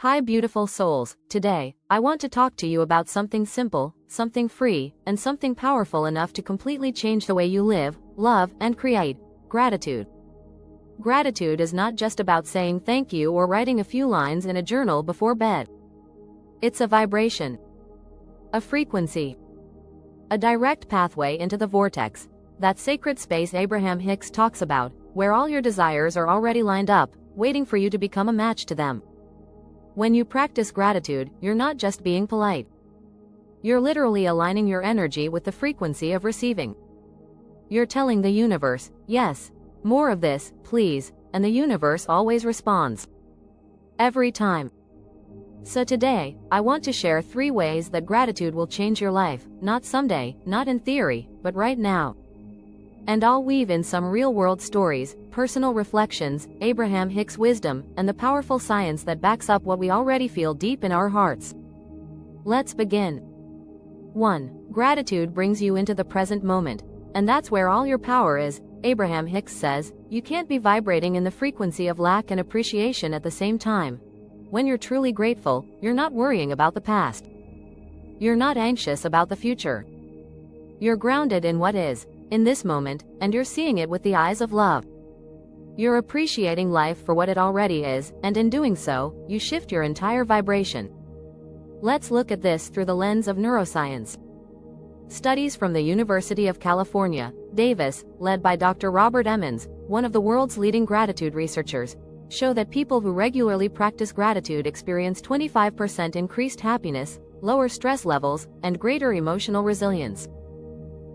Hi beautiful souls, today, I want to talk to you about something simple, something free, and something powerful enough to completely change the way you live, love, and create. Gratitude. Gratitude is not just about saying thank you or writing a few lines in a journal before bed. It's a vibration. A frequency. A direct pathway into the vortex, that sacred space Abraham Hicks talks about, where all your desires are already lined up, waiting for you to become a match to them. When you practice gratitude, you're not just being polite. You're literally aligning your energy with the frequency of receiving. You're telling the universe, yes, more of this, please, and the universe always responds. Every time. So today, I want to share 3 ways that gratitude will change your life, not someday, not in theory, but right now. And I'll weave in some real-world stories, personal reflections, Abraham Hicks' wisdom, and the powerful science that backs up what we already feel deep in our hearts. Let's begin. 1. Gratitude brings you into the present moment, and that's where all your power is. Abraham Hicks says, you can't be vibrating in the frequency of lack and appreciation at the same time. When you're truly grateful, you're not worrying about the past. You're not anxious about the future. You're grounded in what is, in this moment, and you're seeing it with the eyes of love. You're appreciating life for what it already is, and in doing so, you shift your entire vibration. Let's look at this through the lens of neuroscience. Studies from the University of California, Davis, led by Dr. Robert Emmons, one of the world's leading gratitude researchers, show that people who regularly practice gratitude experience 25% increased happiness, lower stress levels, and greater emotional resilience.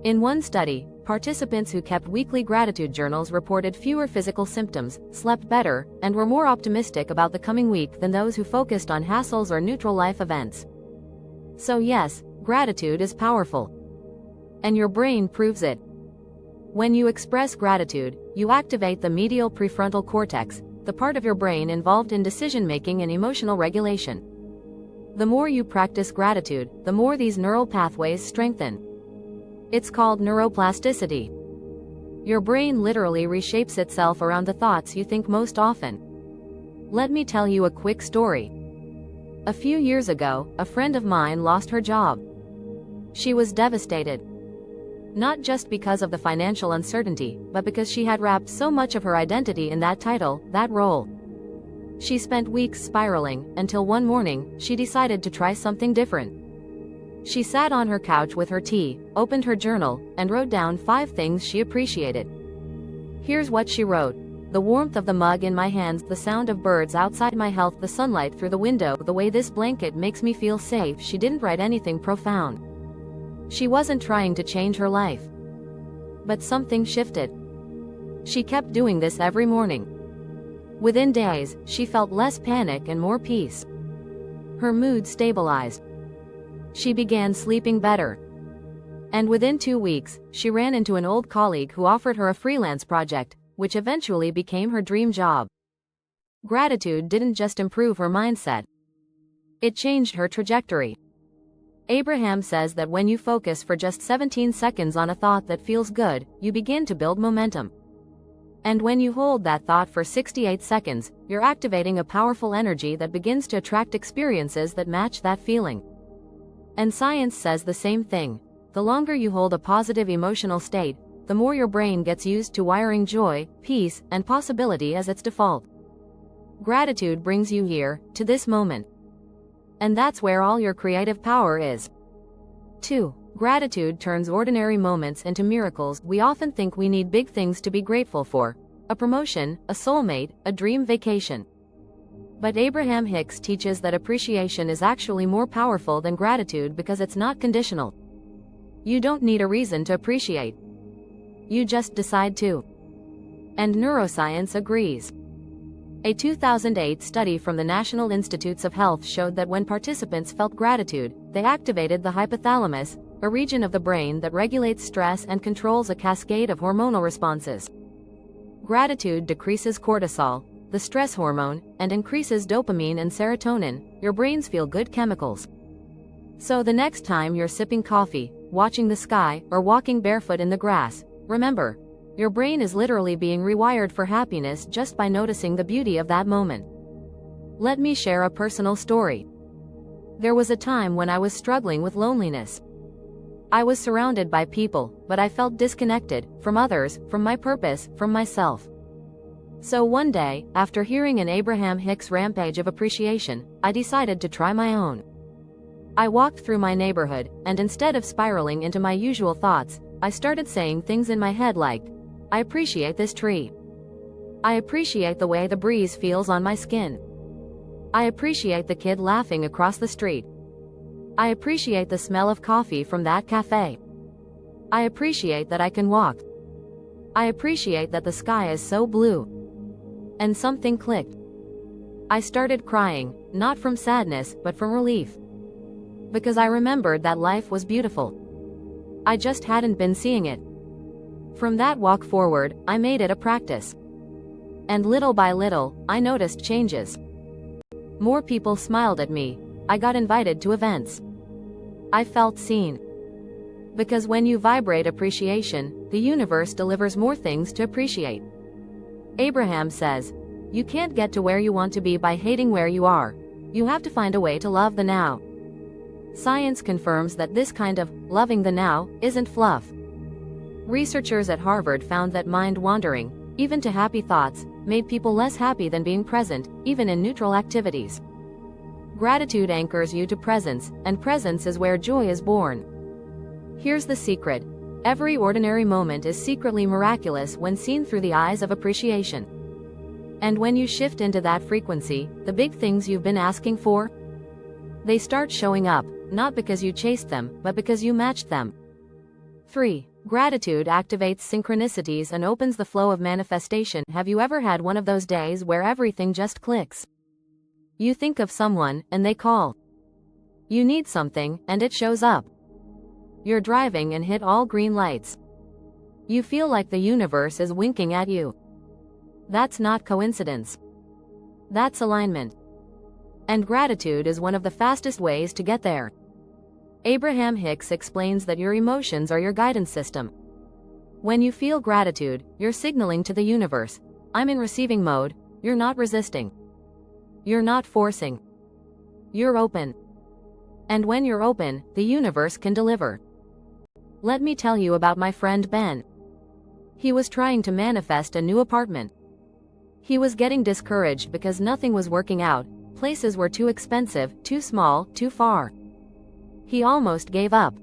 In one study, participants who kept weekly gratitude journals reported fewer physical symptoms, slept better, and were more optimistic about the coming week than those who focused on hassles or neutral life events. So yes, gratitude is powerful. And your brain proves it. When you express gratitude, you activate the medial prefrontal cortex, the part of your brain involved in decision-making and emotional regulation. The more you practice gratitude, the more these neural pathways strengthen. It's called neuroplasticity. Your brain literally reshapes itself around the thoughts you think most often. Let me tell you a quick story. A few years ago, a friend of mine lost her job. She was devastated. Not just because of the financial uncertainty, but because she had wrapped so much of her identity in that title, that role. She spent weeks spiraling, until one morning, she decided to try something different. She sat on her couch with her tea, opened her journal, and wrote down 5 things she appreciated. Here's what she wrote. The warmth of the mug in my hands, the sound of birds outside my health, the sunlight through the window, the way this blanket makes me feel safe. She didn't write anything profound. She wasn't trying to change her life. But something shifted. She kept doing this every morning. Within days, she felt less panic and more peace. Her mood stabilized. She began sleeping better. And within 2 weeks, she ran into an old colleague who offered her a freelance project, which eventually became her dream job. Gratitude didn't just improve her mindset. It changed her trajectory. Abraham says that when you focus for just 17 seconds on a thought that feels good, you begin to build momentum. And when you hold that thought for 68 seconds, you're activating a powerful energy that begins to attract experiences that match that feeling. And science says the same thing. The longer you hold a positive emotional state, the more your brain gets used to wiring joy, peace, and possibility as its default. Gratitude brings you here, to this moment. And that's where all your creative power is. 2. Gratitude turns ordinary moments into miracles. We often think we need big things to be grateful for. A promotion, a soulmate, a dream vacation. But Abraham Hicks teaches that appreciation is actually more powerful than gratitude because it's not conditional. You don't need a reason to appreciate. You just decide to. And neuroscience agrees. A 2008 study from the National Institutes of Health showed that when participants felt gratitude, they activated the hypothalamus, a region of the brain that regulates stress and controls a cascade of hormonal responses. Gratitude decreases cortisol, the stress hormone, and increases dopamine and serotonin, your brain's feel-good chemicals. So the next time you're sipping coffee, watching the sky, or walking barefoot in the grass, remember, Your brain is literally being rewired for happiness just by noticing the beauty of that moment. Let me share a personal story. There was a time when I was struggling with loneliness. I was surrounded by people, but I felt disconnected from others, from my purpose, from myself. So one day, after hearing an Abraham Hicks rampage of appreciation, I decided to try my own. I walked through my neighborhood, and instead of spiraling into my usual thoughts, I started saying things in my head like, I appreciate this tree. I appreciate the way the breeze feels on my skin. I appreciate the kid laughing across the street. I appreciate the smell of coffee from that cafe. I appreciate that I can walk. I appreciate that the sky is so blue. And something clicked. I started crying, not from sadness, but from relief. Because I remembered that life was beautiful. I just hadn't been seeing it. From that walk forward, I made it a practice. And little by little, I noticed changes. More people smiled at me. I got invited to events. I felt seen. Because when you vibrate appreciation, the universe delivers more things to appreciate. Abraham says, you can't get to where you want to be by hating where you are. You have to find a way to love the now. Science confirms that this kind of loving the now isn't fluff. Researchers at Harvard found that mind wandering, even to happy thoughts, made people less happy than being present, even in neutral activities. Gratitude anchors you to presence, and presence is where joy is born. Here's the secret. Every ordinary moment is secretly miraculous when seen through the eyes of appreciation. And when you shift into that frequency, the big things you've been asking for, they start showing up, not because you chased them, but because you matched them. 3. Gratitude activates synchronicities and opens the flow of manifestation. Have you ever had one of those days where everything just clicks? You think of someone, and they call. You need something, and it shows up. You're driving and hit all green lights. You feel like the universe is winking at you. That's not coincidence. That's alignment. And gratitude is one of the fastest ways to get there. Abraham Hicks explains that your emotions are your guidance system. When you feel gratitude, you're signaling to the universe, I'm in receiving mode. You're not resisting. You're not forcing. You're open. And when you're open, the universe can deliver. Let me tell you about my friend Ben. He was trying to manifest a new apartment. He was getting discouraged because nothing was working out. Places were too expensive, too small, too far. He almost gave up.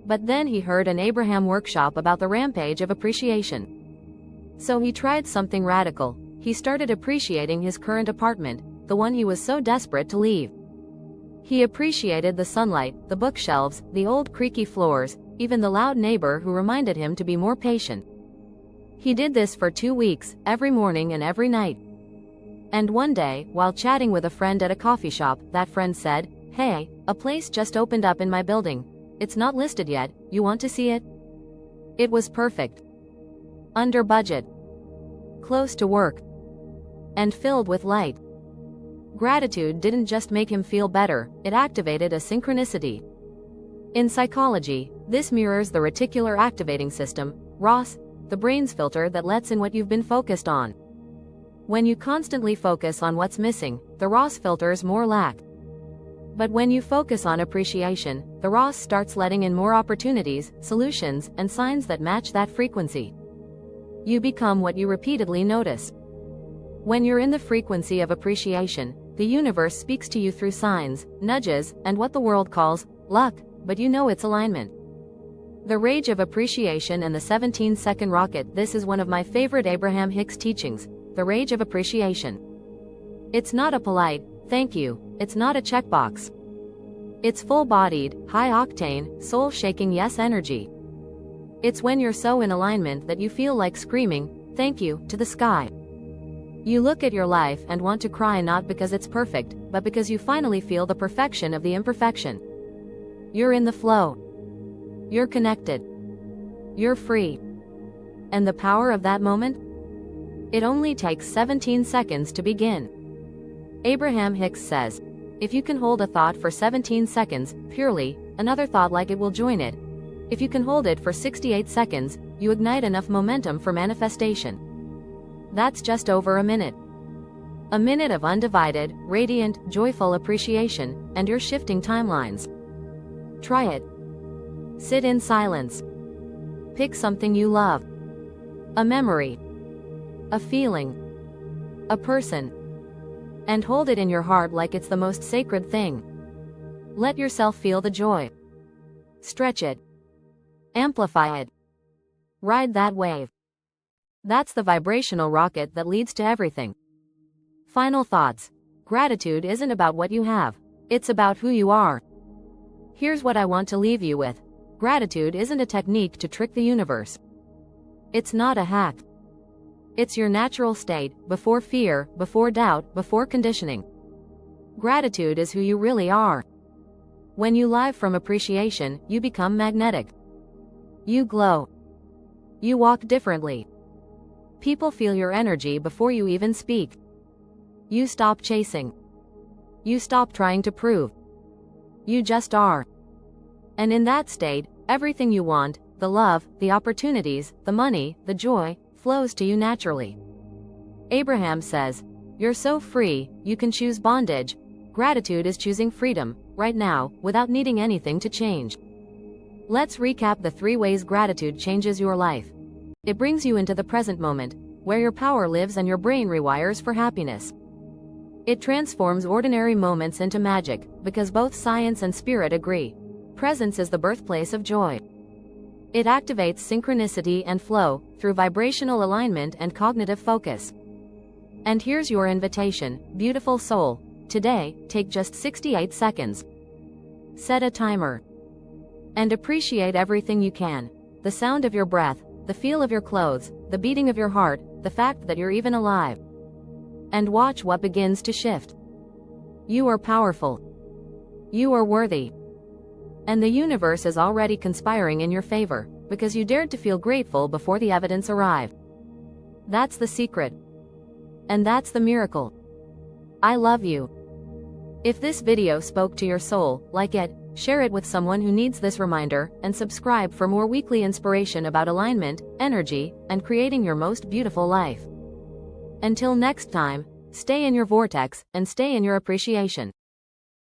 But then he heard an Abraham workshop about the rampage of appreciation. So he tried something radical. He started appreciating his current apartment, the one he was so desperate to leave. He appreciated the sunlight, the bookshelves, the old creaky floors, even the loud neighbor who reminded him to be more patient. He did this for 2 weeks, every morning and every night. And one day, while chatting with a friend at a coffee shop, that friend said, Hey, a place just opened up in my building. It's not listed yet, you want to see it? It was perfect. Under budget. Close to work. And filled with light. Gratitude didn't just make him feel better, it activated a synchronicity. In psychology, this mirrors the reticular activating system, ROS, the brain's filter that lets in what you've been focused on. When you constantly focus on what's missing, the ROS filters more lack. But when you focus on appreciation, the ROS starts letting in more opportunities, solutions, and signs that match that frequency. You become what you repeatedly notice. When you're in the frequency of appreciation, the universe speaks to you through signs, nudges, and what the world calls luck, but you know it's alignment. The rage of appreciation and the 17-second rocket. This is one of my favorite Abraham Hicks teachings, the rage of appreciation. It's not a polite, thank you, it's not a checkbox. It's full-bodied, high-octane, soul-shaking yes energy. It's when you're so in alignment that you feel like screaming, thank you, to the sky. You look at your life and want to cry not because it's perfect, but because you finally feel the perfection of the imperfection. You're in the flow. You're connected. You're free. And the power of that moment? It only takes 17 seconds to begin. Abraham Hicks says, if you can hold a thought for 17 seconds, purely, another thought like it will join it. If you can hold it for 68 seconds, you ignite enough momentum for manifestation. That's just over a minute. A minute of undivided, radiant, joyful appreciation, and you're shifting timelines. Try it. Sit in silence. Pick something you love. A memory. A feeling. A person. And hold it in your heart like it's the most sacred thing. Let yourself feel the joy. Stretch it. Amplify it. Ride that wave. That's the vibrational rocket that leads to everything. Final thoughts. Gratitude isn't about what you have. It's about who you are. Here's what I want to leave you with. Gratitude isn't a technique to trick the universe. It's not a hack. It's your natural state, before fear, before doubt, before conditioning. Gratitude is who you really are. When you live from appreciation, you become magnetic. You glow. You walk differently. People feel your energy before you even speak. You stop chasing. You stop trying to prove. You just are. And in that state, everything you want, the love, the opportunities, the money, the joy, flows to you naturally. Abraham says, "You're so free, you can choose bondage." Gratitude is choosing freedom, right now, without needing anything to change. Let's recap the 3 ways gratitude changes your life. It brings you into the present moment, where your power lives and your brain rewires for happiness. It transforms ordinary moments into magic, because both science and spirit agree. Presence is the birthplace of joy. It activates synchronicity and flow, through vibrational alignment and cognitive focus. And here's your invitation, beautiful soul. Today, take just 68 seconds. Set a timer. And appreciate everything you can. The sound of your breath, the feel of your clothes, the beating of your heart, the fact that you're even alive. And watch what begins to shift. You are powerful. You are worthy. And the universe is already conspiring in your favor, because you dared to feel grateful before the evidence arrived. That's the secret. And that's the miracle. I love you. If this video spoke to your soul, like it, share it with someone who needs this reminder, and subscribe for more weekly inspiration about alignment, energy, and creating your most beautiful life. Until next time, stay in your vortex, and stay in your appreciation.